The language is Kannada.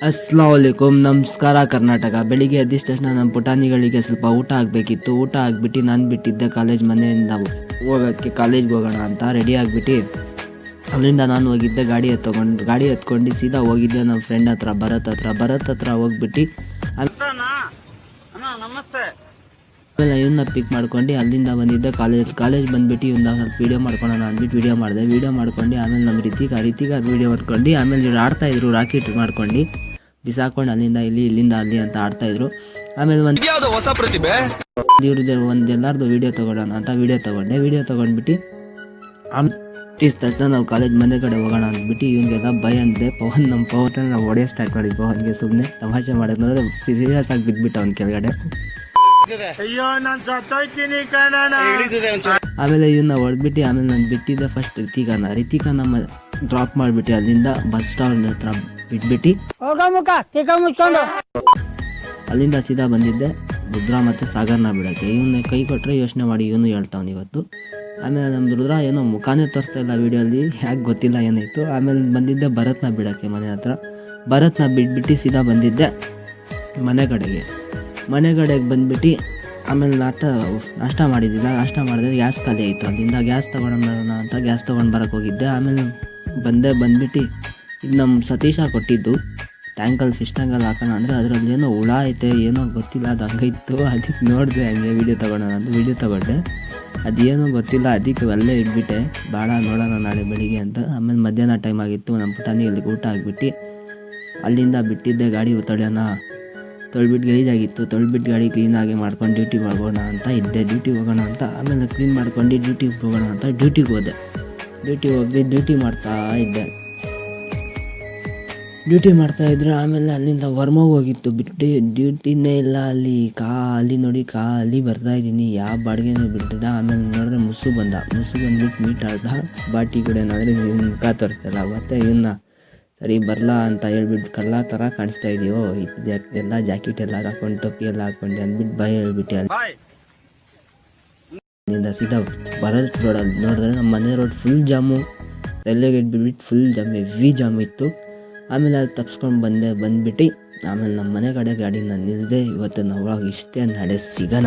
ಅಸ್ಲಾಮಲೈಕುಂ, ನಮಸ್ಕಾರ ಕರ್ನಾಟಕ. ಬೆಳಿಗ್ಗೆ ಎದ್ದಿದ ತಕ್ಷಣ ನಮ್ಮ ಪುಟಾಣಿಗಳಿಗೆ ಸ್ವಲ್ಪ ಊಟ ಆಗಬೇಕಿತ್ತು. ಊಟ ಆಗಿಬಿಟ್ಟು ನಾನು ಬಿಟ್ಟಿದ್ದೆ ಮನೆಯಿಂದ ಹೋಗೋಕ್ಕೆ, ಕಾಲೇಜ್ಗೆ ಹೋಗೋಣ ಅಂತ ರೆಡಿ ಆಗಿಬಿಟ್ಟು ಅಲ್ಲಿಂದ ನಾನು ಹೋಗಿದ್ದೆ. ಗಾಡಿ ಎತ್ಕೊಂಡು ಸೀದಾ ಹೋಗಿದ್ದೆ ನಮ್ಮ ಫ್ರೆಂಡ್ ಹತ್ರ, ಭರತ್ ಹತ್ರ ಹೋಗ್ಬಿಟ್ಟು ಆಮೇಲೆ ಇವನ್ನ ಪಿಕ್ ಮಾಡ್ಕೊಂಡು ಅಲ್ಲಿಂದ ಬಂದಿದ್ದೆ ಕಾಲೇಜ್ ಬಂದುಬಿಟ್ಟು ಇವನ್ನ ಸ್ವಲ್ಪ ವೀಡಿಯೋ ಮಾಡ್ಕೊಳ್ಳೋಣ ಅಂದ್ಬಿಟ್ಟು ವೀಡಿಯೋ ಮಾಡ್ಕೊಂಡು ಆಮೇಲೆ ನಮ್ಮ ರೀತಿಗ ವೀಡಿಯೋ ಮಾಡ್ಕೊಂಡು ಆಮೇಲೆ ಇವ್ರು ಆಡ್ತಾಯಿದ್ರು ರಾಕೆಟ್ ಮಾಡ್ಕೊಂಡು ಬಿಸಾಕೊಂಡು ಅಲ್ಲಿಂದ ಇಲ್ಲಿಂದ ಅಲ್ಲಿ ಅಂತ ಆಡ್ತಾಯಿದ್ರು. ಆಮೇಲೆ ಹೊಸ ಪ್ರತಿಭೆ ಇವ್ರದ್ದು ಎಲ್ಲರದು ವೀಡಿಯೋ ತೊಗೊಳ್ಳೋಣ ಅಂತ ವೀಡಿಯೋ ತೊಗೊಂಡ್ಬಿಟ್ಟು ತಕ್ಷಣ ನಾವು ಕಾಲೇಜ್ ಮನೆ ಕಡೆ ಹೋಗೋಣ ಅಂದ್ಬಿಟ್ಟು ಇವನಿಗೆಲ್ಲ ಭಯ ಅಂದೆ. ನಮ್ಮ ಪವನ್ ನಾವು ಹೊಡೆಯೋ ಸ್ಟಾರ್ಟ್ ಮಾಡಿದ್ವಿ. ಅವನಿಗೆ ಸುಮ್ಮನೆ ತಮಾಷೆ ಮಾಡೋದು ನೋಡಿ ಸೀರಿಯಸ್ ಆಗಿ ಬಿದ್ದುಬಿಟ್ಟು ಅವ್ನ ಕೆಳಗಡೆ. ಆಮೇಲೆ ಇವನ್ನ ಹೊಡೆದ್ಬಿಟ್ಟು ಆಮೇಲೆ ನಾನು ಬಿಟ್ಟಿದ್ದೆ ಫಸ್ಟ್ ರಿತಿಕಾನ ಡ್ರಾಪ್ ಮಾಡಿಬಿಟ್ಟು ಅಲ್ಲಿಂದ ಬಸ್ ಸ್ಟಾಂಡ್ ಹತ್ರ ಬಿಟ್ಬಿಟ್ಟು ಅಲ್ಲಿಂದ ಸೀದಾ ಬಂದಿದ್ದೆ ರುದ್ರಾ ಮತ್ತು ಸಾಗರ್ನ ಬಿಡೋಕ್ಕೆ. ಇವನ್ನ ಕೈ ಕೊಟ್ಟರೆ ಯೋಚನೆ ಮಾಡಿ ಇವನು ಹೇಳ್ತಾವ್ನು ಇವತ್ತು. ಆಮೇಲೆ ನಮ್ಮ ರುದ್ರಾ ಏನೋ ಮುಖಾನೇ ತೋರಿಸ್ತಾ ಇಲ್ಲ ವೀಡಿಯೋಲ್ಲಿ, ಯಾಕೆ ಗೊತ್ತಿಲ್ಲ ಏನಾಯಿತು. ಆಮೇಲೆ ಬಂದಿದ್ದೆ ಭರತ್ನ ಬಿಡೋಕ್ಕೆ ಮನೆ ಹತ್ರ. ಭರತ್ನ ಬಿಟ್ಬಿಟ್ಟು ಸೀದಾ ಬಂದಿದ್ದೆ ಮನೆ ಕಡೆಗೆ ಬಂದ್ಬಿಟ್ಟು ಆಮೇಲೆ ನಾಷ್ಟ ಮಾಡಿದ್ದಿಲ್ಲ. ನಾಷ್ಟ ಮಾಡಿದ್ರೆ ಗ್ಯಾಸ್ ಖಾಲಿ ಆಯಿತು. ಅಲ್ಲಿಂದ ಗ್ಯಾಸ್ ತೊಗೊಂಡು ಅಂತ ಗ್ಯಾಸ್ ತೊಗೊಂಡು ಬರೋಕ್ಕೆ ಹೋಗಿದ್ದೆ. ಆಮೇಲೆ ಬಂದ್ಬಿಟ್ಟು ಇದು ನಮ್ಮ ಸತೀಶ ಕೊಟ್ಟಿದ್ದು ಟ್ಯಾಂಕಲ್ಲಿ ಫಿಶ್ ಟ್ಯಾಂಕಲ್ಲಿ ಹಾಕೋಣ ಅಂದರೆ ಅದರಲ್ಲಿ ಏನೋ ಹುಳ ಐತೆ ಏನೋ ಗೊತ್ತಿಲ್ಲ, ಅದು ಹಂಗಿತ್ತು. ಅದಕ್ಕೆ ನೋಡಿದೆ, ಹಂಗೆ ವೀಡಿಯೋ ತೊಗೊಳೋಣ ಅಂತ ವೀಡಿಯೋ ತೊಗೊಂಡೆ. ಅದೇನೋ ಗೊತ್ತಿಲ್ಲ, ಅದಕ್ಕೆ ಅಲ್ಲೇ ಇಟ್ಬಿಟ್ಟೆ, ಭಾಳ ನೋಡೋಣ ನಾಳೆ ಬೆಳಿಗ್ಗೆ ಅಂತ. ಆಮೇಲೆ ಮಧ್ಯಾಹ್ನ ಟೈಮ್ ಆಗಿತ್ತು. ನಮ್ಮ ಪುಟಾಣಿಗಳಿಗೆ ಊಟ ಆಗಿಬಿಟ್ಟು ಅಲ್ಲಿಂದ ಬಿಟ್ಟಿದ್ದೆ. ಗಾಡಿ ತೊಳ್ಬಿಟ್ಟು ಗಲೀಜಾಗಿತ್ತು. ಗಾಡಿ ಕ್ಲೀನಾಗಿ ಮಾಡ್ಕೊಂಡು ಡ್ಯೂಟಿಗೆ ಹೋಗೋಣ ಅಂತ ಇದ್ದೆ. ಡ್ಯೂಟಿಗೆ ಹೋಗೋಣ ಅಂತ ಆಮೇಲೆ ಕ್ಲೀನ್ ಮಾಡ್ಕೊಂಡು ಡ್ಯೂಟಿಗೆ ಹೋಗೋಣ ಅಂತ ಡ್ಯೂಟಿಗೆ ಹೋದೆ. ಡ್ಯೂಟಿ ಮಾಡ್ತಾಯಿದ್ರೆ ಆಮೇಲೆ ಅಲ್ಲಿಂದ ವರ್ಮೋಗಿ ಹೋಗಿತ್ತು ಬಿಟ್ಟು ಡ್ಯೂಟಿನೇ ಇಲ್ಲ. ಅಲ್ಲಿ ನೋಡಿ ಖಾಲಿ ಬರ್ತಾಯಿದ್ದೀನಿ, ಯಾವ ಬಾಡಿಗೆನೂ ಬಿಟ್ಟಿದ್ದ. ಆಮೇಲೆ ನೋಡಿದ್ರೆ ಮುಸು ಬಂದ್ಬಿಟ್ಟು ಮೀಟ್ ಆಡ್ದ. ಬಾಟಿ ಕೂಡ ಏನಾದರೆ ಮುಖ ತೋರಿಸ್ತಾಯಿಲ್ಲ. ಮತ್ತು ಇವನ್ನ ಸರಿ ಬರಲ್ಲ ಅಂತ ಹೇಳ್ಬಿಟ್ಟು ಕಳ್ಳ ಥರ ಕಾಣಿಸ್ತಾ ಇದೆಯೋ, ಎಲ್ಲ ಜಾಕೆಟ್ ಎಲ್ಲ ಹಾಕೊಂಡು ಟೊಪ್ಪಿ ಎಲ್ಲ ಹಾಕೊಂಡು ಅಂದ್ಬಿಟ್ಟು ಭಯ ಹೇಳ್ಬಿಟ್ಟು ಅಲ್ಲಿಂದ ಸೀದಾ ಭರತ್ ರೋಡಲ್ಲಿ ನೋಡಿದ್ರೆ ನಮ್ಮ ಮನೆ road full jam. Railway gate ಬಿಟ್ಬಿಟ್ಟು ಫುಲ್ ಹೆವಿ ಜಾಮ್ ಇತ್ತು. ಆಮೇಲೆ ಅಲ್ಲಿ ತಪ್ಸ್ಕೊಂಡು ಬಂದ್ಬಿಟ್ಟು ಆಮೇಲೆ ನಮ್ಮ ಮನೆ ಕಡೆ ಗಾಡಿನ ನಿಲ್ಲಿಸಿದೆ. ಇವತ್ತು ನಾವು ಇಷ್ಟೇ ನಡೆ ಸಿಗೋಣ.